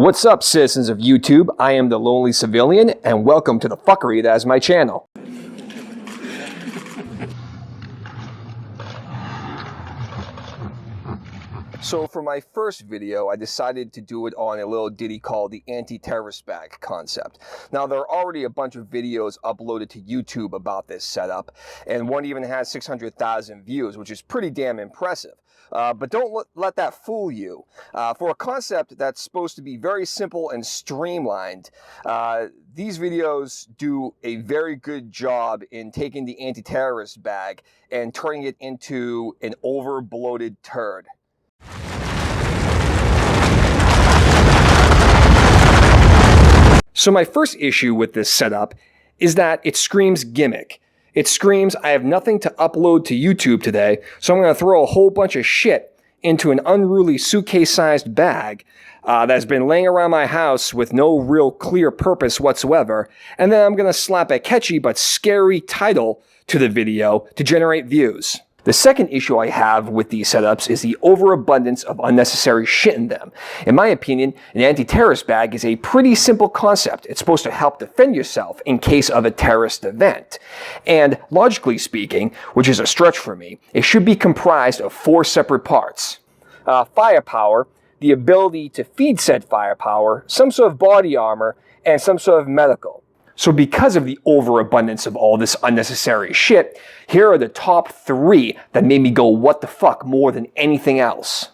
What's up, citizens of YouTube? I am the Lonely Civilian, and welcome to the fuckery that is my channel. So for my first video, I decided to do it on a little ditty called the anti-terrorist bag concept. Now, there are already a bunch of videos uploaded to YouTube about this setup, and one even has 600,000 views, which is pretty damn impressive. But don't let that fool you. For a concept that's supposed to be very simple and streamlined, these videos do a very good job in taking the anti-terrorist bag and turning it into an over-bloated turd. So my first issue with this setup is that it screams gimmick. It screams, I have nothing to upload to YouTube today, so I'm going to throw a whole bunch of shit into an unruly suitcase-sized bag that's been laying around my house with no real clear purpose whatsoever, and then I'm going to slap a catchy but scary title to the video to generate views. The second issue I have with these setups is the overabundance of unnecessary shit in them. In my opinion, an anti-terrorist bag is a pretty simple concept. It's supposed to help defend yourself in case of a terrorist event. And logically speaking, which is a stretch for me, it should be comprised of 4 separate parts. Firepower, the ability to feed said firepower, some sort of body armor, and some sort of medical. So because of the overabundance of all this unnecessary shit, here are the top 3 that made me go what the fuck more than anything else.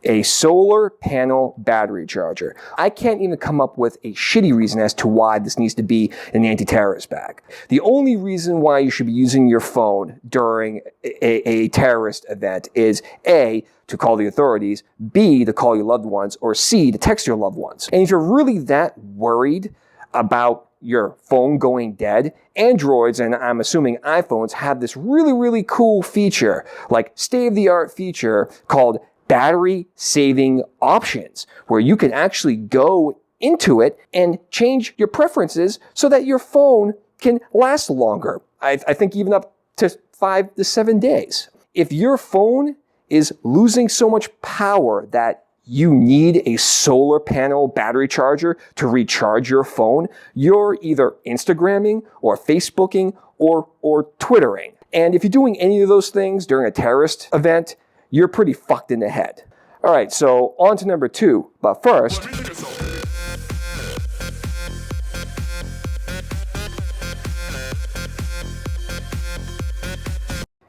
A solar panel battery charger. I can't even come up with a shitty reason as to why this needs to be an anti-terrorist bag. The only reason why you should be using your phone during a terrorist event is A, to call the authorities, B, to call your loved ones, or C, to text your loved ones. And if you're really that worried about your phone going dead, Androids, and I'm assuming iPhones, have this really cool feature, like state-of-the-art feature called battery saving options, where you can actually go into it and change your preferences so that your phone can last longer. I think even up to 5 to 7 days. If your phone is losing so much power that you need a solar panel battery charger to recharge your phone, you're either Instagramming or Facebooking or Twittering. And if you're doing any of those things during a terrorist event, you're pretty fucked in the head. All right, so on to number 2. But first,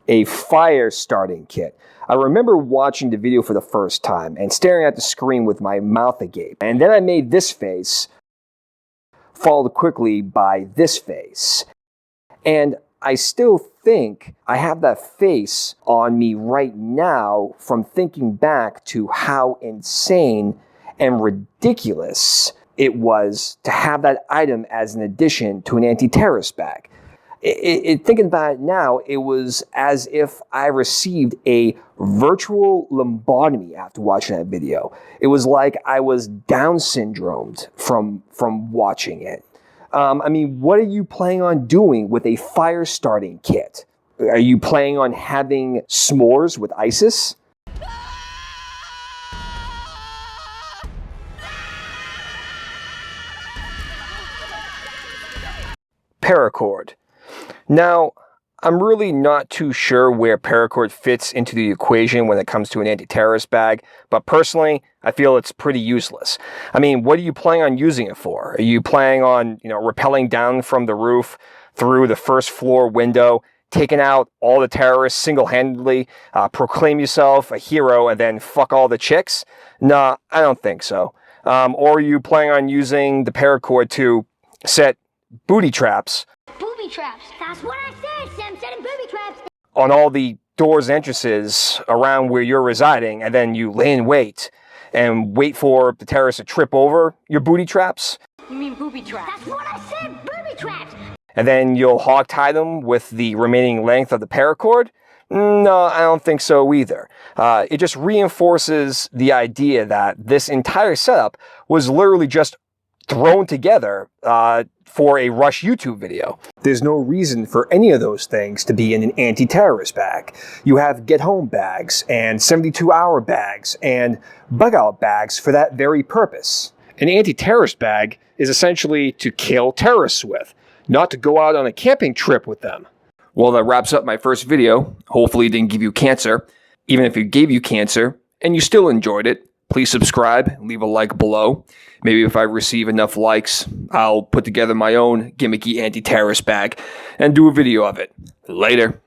a fire starting kit. I remember watching the video for the first time and staring at the screen with my mouth agape. And then I made this face, followed quickly by this face. And I still think I have that face on me right now from thinking back to how insane and ridiculous it was to have that item as an addition to an anti-terrorist bag. Thinking about it now, it was as if I received a virtual lobotomy after watching that video. It was like I was Down syndromed from watching it. I mean, what are you planning on doing with a fire starting kit? Are you planning on having s'mores with ISIS? Paracord. Now, I'm really not too sure where paracord fits into the equation when it comes to an anti-terrorist bag, but personally, I feel it's pretty useless. I mean, what are you planning on using it for? Are you planning on, rappelling down from the roof through the first floor window, taking out all the terrorists single-handedly, proclaim yourself a hero, and then fuck all the chicks? Nah, I don't think so. Or are you planning on using the paracord to set booby traps? Booby traps. That's what I said, Sam. Setting booby traps. On all the doors and entrances around where you're residing, and then you lay in wait and wait for the terrorists to trip over your booby traps? You mean booby traps? That's what I said. Booby traps. And then you'll hog tie them with the remaining length of the paracord? No, I don't think so either. It just reinforces the idea that this entire setup was literally just thrown together for a Rush YouTube video. There's no reason for any of those things to be in an anti-terrorist bag. You have get-home bags and 72-hour bags and bug-out bags for that very purpose. An anti-terrorist bag is essentially to kill terrorists with, not to go out on a camping trip with them. Well, that wraps up my first video. Hopefully it didn't give you cancer. Even if it gave you cancer and you still enjoyed it, please subscribe, leave a like below. Maybe if I receive enough likes, I'll put together my own gimmicky anti-terrorist bag and do a video of it. Later.